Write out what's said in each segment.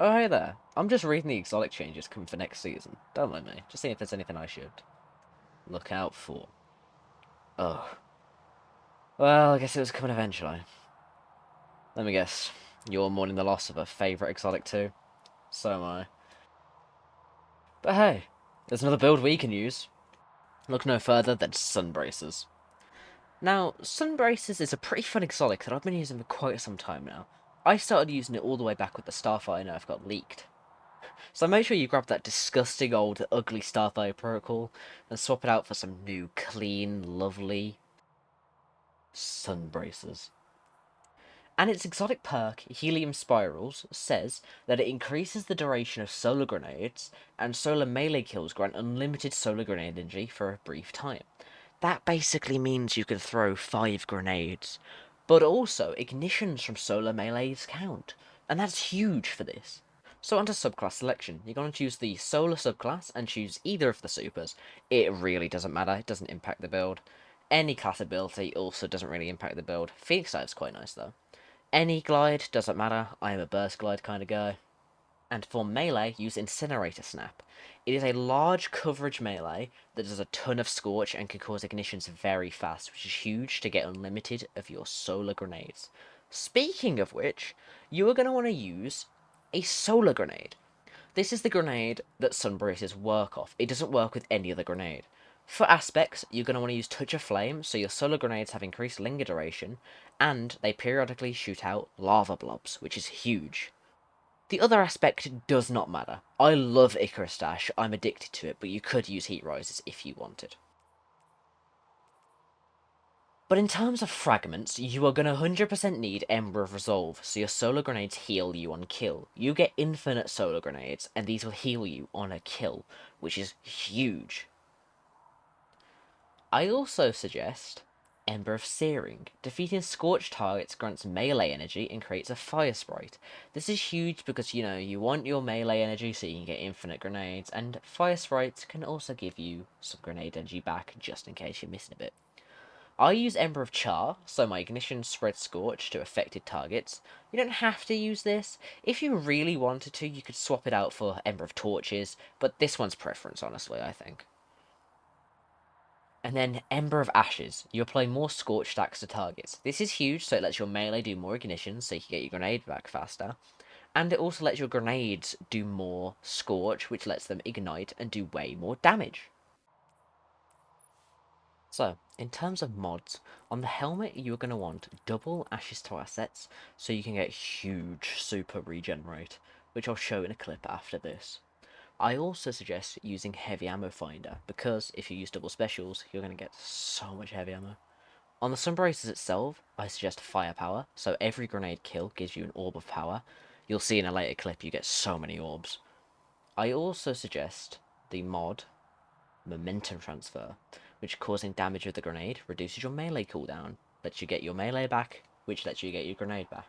Oh, hey there. I'm just reading the exotic changes coming for next season. Don't mind me. Just seeing if there's anything I should look out for. Oh. Well, I guess it was coming eventually. Let me guess. You're mourning the loss of a favourite exotic too? So am I. But hey, there's another build we can use. Look no further than sunbracers. Now, sunbracers is a pretty fun exotic that I've been using for quite some time now. I started using it all the way back with the Starfire nerf got leaked. So make sure you grab that disgusting old ugly Starfire protocol and swap it out for some new clean, lovely sunbracers. And its exotic perk, Helium Spirals, says that it increases the duration of solar grenades, and solar melee kills grant unlimited solar grenade energy for a brief time. That basically means you can throw 5 grenades. But also, ignitions from solar melees count, and that's huge for this. So onto subclass selection. You're going to choose the solar subclass and choose either of the supers. It really doesn't matter, it doesn't impact the build. Any class ability also doesn't really impact the build. Phoenix Dive's quite nice though. Any glide, doesn't matter, I am a burst glide kind of guy. And for melee, use Incinerator Snap. It is a large coverage melee that does a ton of scorch and can cause ignitions very fast, which is huge to get unlimited of your solar grenades. Speaking of which, you are going to want to use a solar grenade. This is the grenade that sunbracers work off. It doesn't work with any other grenade. For aspects, you're going to want to use Touch of Flame, so your solar grenades have increased linger duration, and they periodically shoot out lava blobs, which is huge. The other aspect does not matter. I love Icarus Dash, I'm addicted to it, but you could use Heat Rises if you wanted. But in terms of fragments, you are going to 100% need Ember of Resolve, so your solar grenades heal you on kill. You get infinite solar grenades, and these will heal you on a kill, which is huge. I also suggest Ember of Searing. Defeating scorched targets grants melee energy and creates a fire sprite. This is huge because, you want your melee energy so you can get infinite grenades, and fire sprites can also give you some grenade energy back just in case you're missing a bit. I use Ember of Char, so my ignition spreads Scorch to affected targets. You don't have to use this. If you really wanted to, you could swap it out for Ember of Torches, but this one's preference, honestly, I think. And then Ember of Ashes. You apply more Scorch stacks to targets. This is huge, so it lets your melee do more ignitions, so you can get your grenade back faster. And it also lets your grenades do more Scorch, which lets them ignite and do way more damage. So, in terms of mods, on the helmet you're going to want double Ashes to Assets, so you can get huge super regenerate, which I'll show in a clip after this. I also suggest using Heavy Ammo Finder, because if you use double specials, you're going to get so much heavy ammo. On the Sunbracers itself, I suggest Firepower, so every grenade kill gives you an orb of power. You'll see in a later clip you get so many orbs. I also suggest the mod Momentum Transfer, which causing damage with the grenade reduces your melee cooldown, lets you get your melee back, which lets you get your grenade back.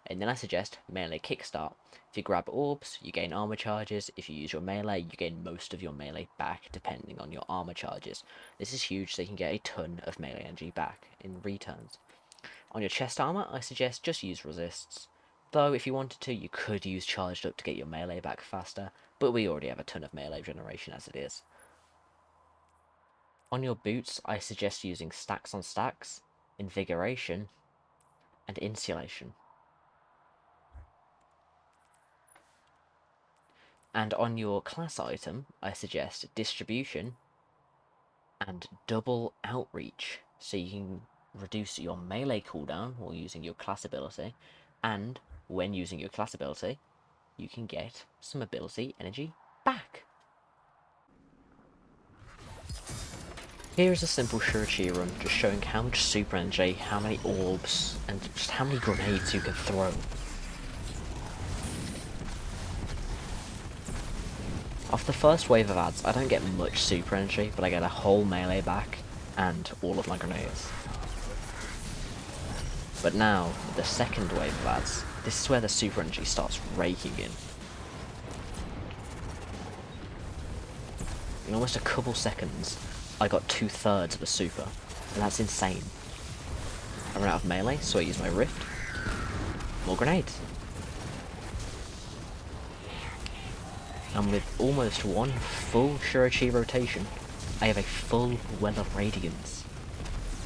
And then I suggest Melee Kickstart. If you grab orbs, you gain armor charges. If you use your melee, you gain most of your melee back, depending on your armor charges. This is huge, so you can get a ton of melee energy back in returns. On your chest armor, I suggest just use resists. Though, if you wanted to, you could use charged up to get your melee back faster, but we already have a ton of melee generation as it is. On your boots, I suggest using stacks on stacks, invigoration, and insulation. And on your class item, I suggest distribution and double outreach, so you can reduce your melee cooldown while using your class ability, and when using your class ability, you can get some ability energy back. Here is a simple Shurichi run, just showing how much super energy, how many orbs, and just how many grenades you can throw. Off the first wave of ads, I don't get much super energy, but I get a whole melee back, and all of my grenades. But now, with the second wave of ads, this is where the super energy starts raking in. In almost a couple seconds, I got 2/3 of a super, and that's insane. I ran out of melee, so I used my rift. More grenades. And with almost one full Shurichi rotation, I have a full Well of Radiance.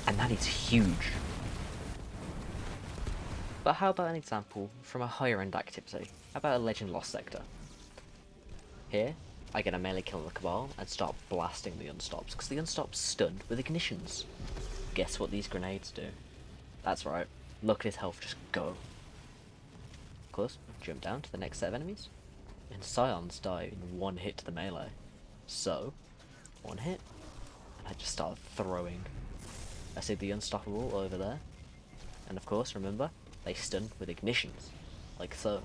And that is huge. But how about an example from a higher end activity? How about a Legend Lost sector? Here, I get a melee kill on the Cabal and start blasting the Unstops, because the Unstops stunned with ignitions. Guess what these grenades do? That's right, look at his health just go. Of course, jump down to the next set of enemies, and Scions die in one hit to the melee. So, one hit, and I just start throwing. I see the Unstoppable over there, and of course, remember, they stun with ignitions, like so.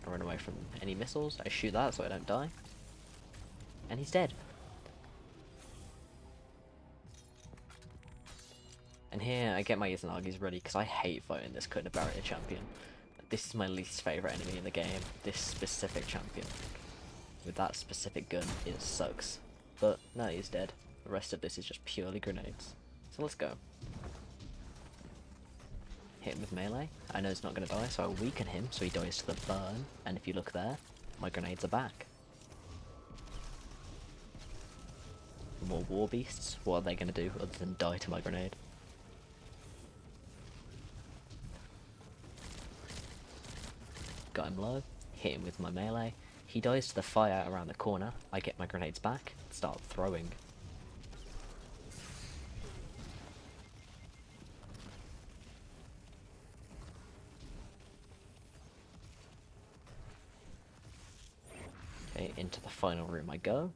I run away from any missiles, I shoot that so I don't die, and he's dead. And here I get my Izanagi's ready because I hate fighting this Kona Barrier champion. This is my least favourite enemy in the game, this specific champion. With that specific gun, it sucks. But no, he's dead. The rest of this is just purely grenades. So let's go. Hit him with melee. I know he's not going to die, so I weaken him so he dies to the burn. And if you look there, my grenades are back. More war beasts. What are they going to do other than die to my grenade? Got him low. Hit him with my melee. He dies to the fire around the corner. I get my grenades back. Start throwing. Okay, into the final room I go.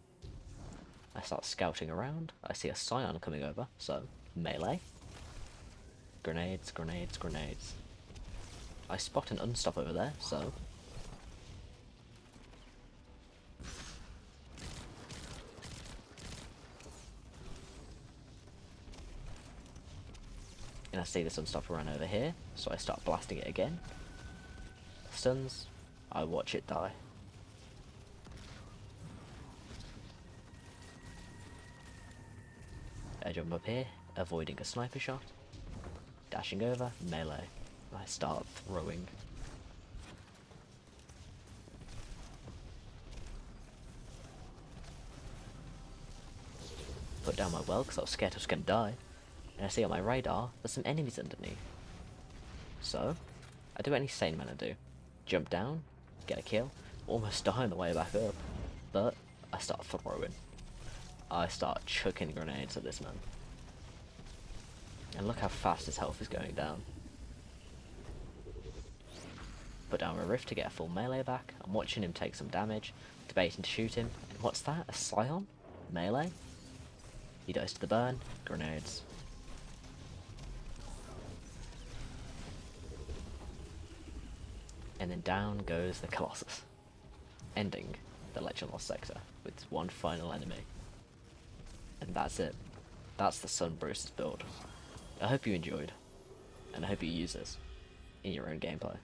I start scouting around. I see a Scion coming over, so melee. Grenades, grenades, grenades. I spot an Unstop over there, so and I see this Unstop run over here, so I start blasting it again. Stuns, I watch it die. I jump up here, avoiding a sniper shot, dashing over, melee. I start throwing. Put down my well because I was scared I was going to die. And I see on my radar there's some enemies underneath. So, I do what any sane man would do. Jump down, get a kill, almost die on the way back up. But I start throwing. I start chucking grenades at this man. And look how fast his health is going down. Put down a rift to get a full melee back. I'm watching him take some damage, debating to shoot him. And what's that? A Scion? Melee? He dies to the burn. Grenades. And then down goes the Colossus, ending the Legend Lost sector with one final enemy. And that's it. That's the sunbracers build. I hope you enjoyed, and I hope you use this in your own gameplay.